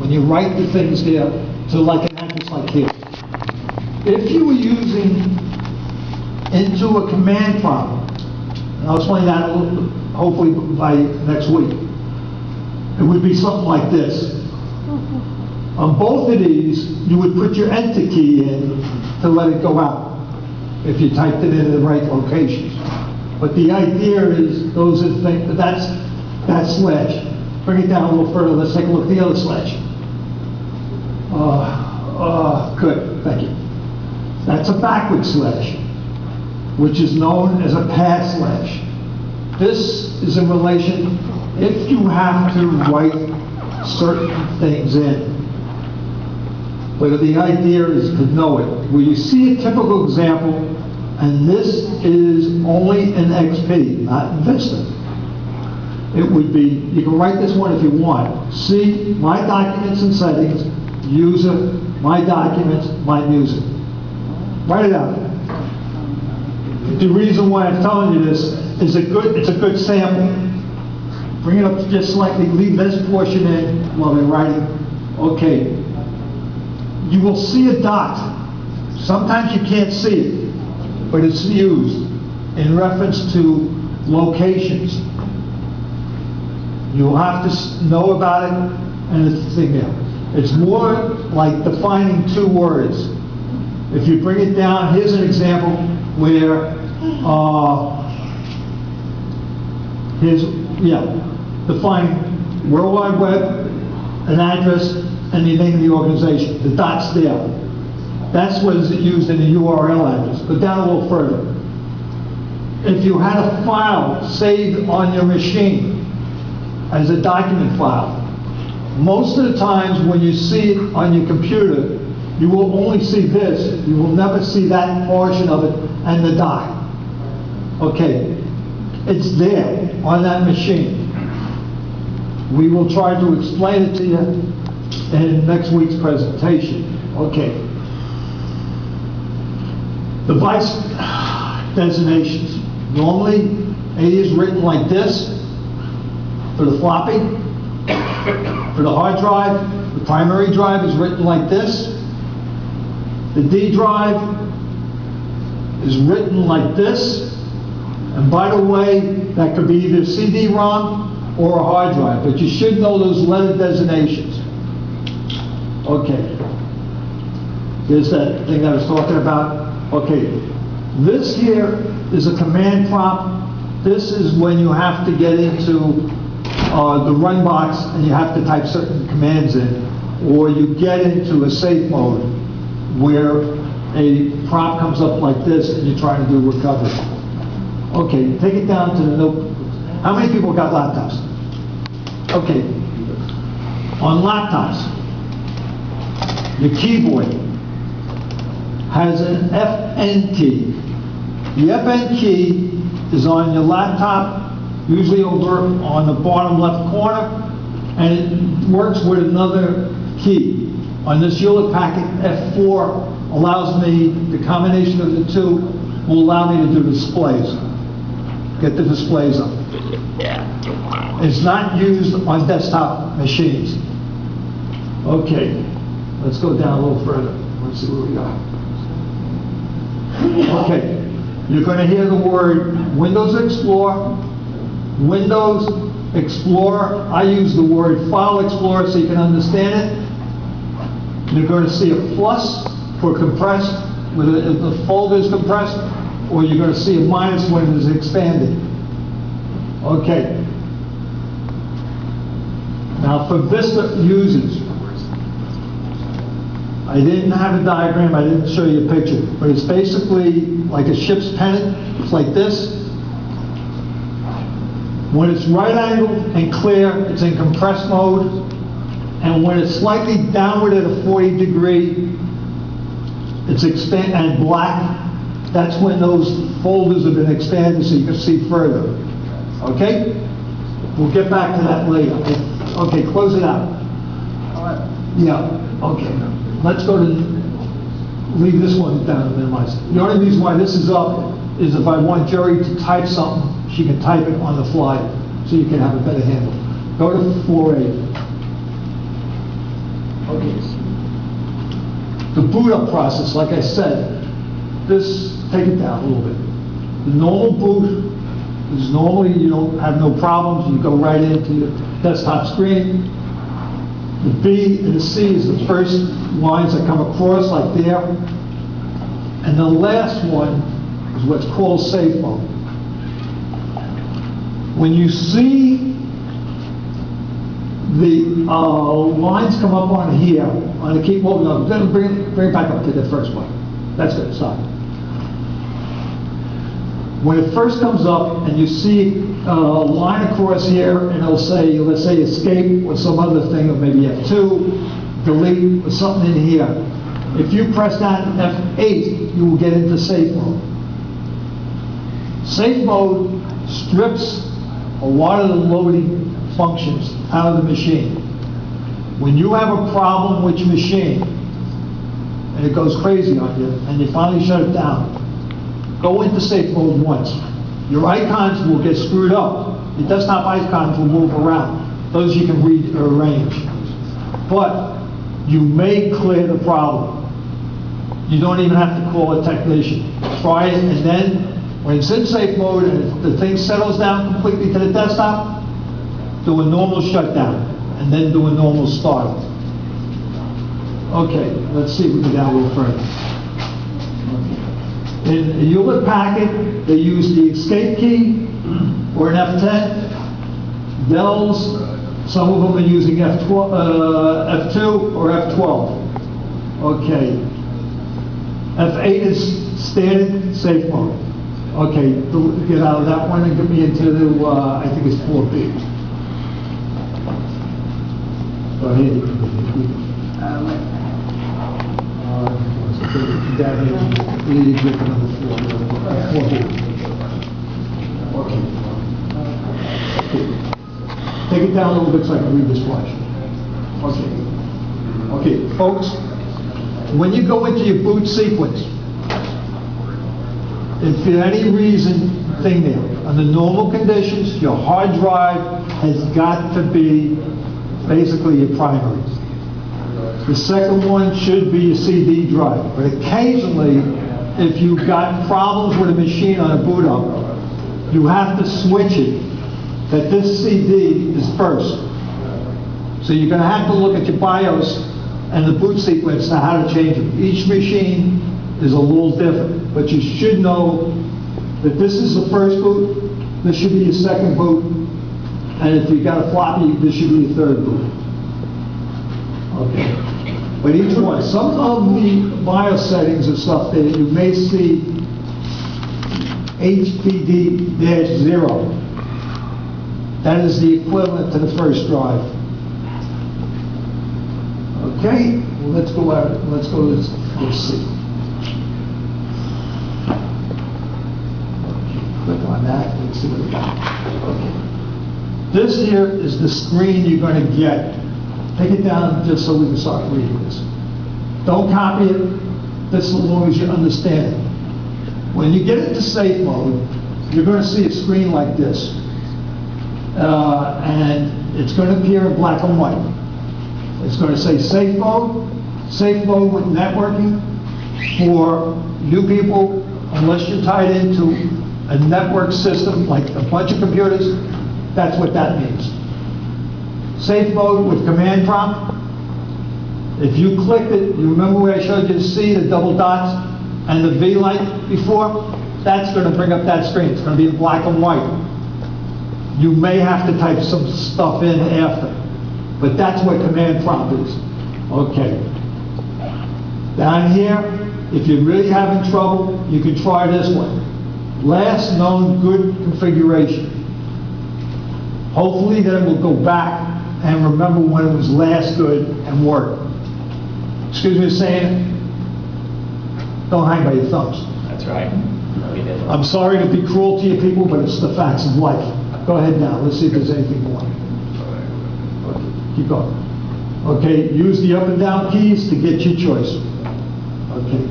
when you write the things there to like an address like here. If you were using into a command prompt, and I'll explain that a little, hopefully by next week, it would be something like this. On both of these, you would put your enter key in to let it go out, if you typed it in the right locations. But the idea is, those are the things, that's that slash. Bring it down a little further, let's take a look at the other slash. Good, thank you. That's a backward slash, which is known as a pass slash. This is in relation, if you have to write certain things in. But the idea is to know it. Where you see a typical example, and this is only in XP, not in Vista. It would be, you can write this one if you want. See, my documents and settings, user, my documents, my music. Write it out. The reason why I'm telling you this is it's a good sample. Bring it up just slightly, leave this portion in while they're writing. Okay. You will see a dot. Sometimes you can't see it, but it's used in reference to locations. You'll have to know about it, and it's the thing there. It's more like defining two words. If you bring it down, here's an example where, defining World Wide Web, an address, and the name of the organization. The dot's there. That's what is used in the URL address. Go down a little further. If you had a file saved on your machine as a document file, most of the times when you see it on your computer, you will only see this. You will never see that portion of it and the dot. Okay, it's there on that machine. We will try to explain it to you in next week's presentation. Okay. Device designations. Normally, A is written like this for the floppy. For the hard drive, the primary drive is written like this. The D drive is written like this. And by the way, that could be either CD-ROM or a hard drive, but you should know those letter designations. Okay. Here's that thing that I was talking about. Okay. This here is a command prompt. This is when you have to get into the run box and you have to type certain commands in, or you get into a safe mode where a prompt comes up like this and you're trying to do recovery. Okay, take it down to the notebook. How many people got laptops? Okay. On laptops, your keyboard has an FN key. The FN key is on your laptop, usually over on the bottom left corner, and it works with another key. On this Hewlett Packard, F4 allows me, the combination of the two will allow me to do displays. Get the displays up. It's not used on desktop machines. Okay, let's go down a little further. Let's see what we got. Okay, you're going to hear the word Windows Explorer, Windows Explorer. I use the word File Explorer so you can understand it. You're going to see a plus for compressed, whether the folder is compressed, or you're going to see a minus when it is expanded. Okay. Now for Vista users, I didn't have a diagram, I didn't show you a picture, but it's basically like a ship's pennant. It's like this. When it's right angled and clear, it's in compressed mode. And when it's slightly downward at a 40 degree, it's expand and black. That's when those folders have been expanded so you can see further. Okay? We'll get back to that later. Okay, close it out. Yeah, okay. Let's go to, leave this one down and minimize it. The only reason why this is up is if I want Jerry to type something, she can type it on the fly so you can have a better handle. Go to 4A. Okay. The boot up process, like I said, take it down a little bit. The normal boot is normally you don't have no problems, you go right into your desktop screen. The B and the C is the first lines that come across like there. And the last one is what's called safe mode. When you see the lines come up on here, on the key, well, no, then bring it back up to the first one. That's good, stop. When it first comes up and you see a line across here and it'll say, let's say escape or some other thing, or maybe F2, delete or something in here. If you press that F8, you will get into safe mode. Safe mode strips a lot of the loading functions out of the machine. When you have a problem with your machine and it goes crazy on you and you finally shut it down, go into safe mode once. Your icons will get screwed up. Your desktop icons will move around. Those you can rearrange. But you may clear the problem. You don't even have to call a technician. Try it, and then when it's in safe mode and if the thing settles down completely to the desktop, do a normal shutdown, and then do a normal start. Okay, let's see if we can go down a little further. In a Hewlett Packard, they use the escape key or an F10. Dell's, some of them are using F2 or F12. Okay. F8 is standard safe mode. Okay, get out of that one and get me into the, I think it's 4B. Go ahead. Okay. Take it down a little bit so I can read this flash. Okay. Okay, folks, when you go into your boot sequence, if for any reason, thing there, under normal conditions, your hard drive has got to be basically your primary. The second one should be your CD drive. But occasionally, if you've got problems with a machine on a boot up, you have to switch it, that this CD is first. So you're going to have to look at your BIOS and the boot sequence to how to change it. Each machine is a little different, but you should know that this is the first boot, this should be your second boot, and if you've got a floppy, this should be your third boot. Okay. But each one, some of the BIOS settings and stuff there, you may see HDD-0. That is the equivalent to the first drive. Okay, well, let's go out. Let's go to this. Let's see. Okay, click on that. Let's see what we got. Okay. This here is the screen you're going to get. Take it down just so we can start reading this. Don't copy it. This as long as you understand it. When you get into safe mode, you're going to see a screen like this. And it's going to appear in black and white. It's going to say safe mode with networking for new people, unless you're tied into a network system like a bunch of computers. That's what that means. Safe mode with command prompt. If you clicked it, you remember where I showed you the C, the double dots, and the V light before? That's going to bring up that screen. It's going to be in black and white. You may have to type some stuff in after, but that's what command prompt is. Okay. Down here, if you're really having trouble, you can try this one. Last known good configuration. Hopefully then we'll go back and remember when it was last good and worked. Excuse me for saying it. Don't hang by your thumbs. That's right. We did. I'm sorry to be cruel to you people, but it's the facts of life. Go ahead now. Let's see if there's anything more. Okay, keep going. Okay, use the up and down keys to get your choice. Okay.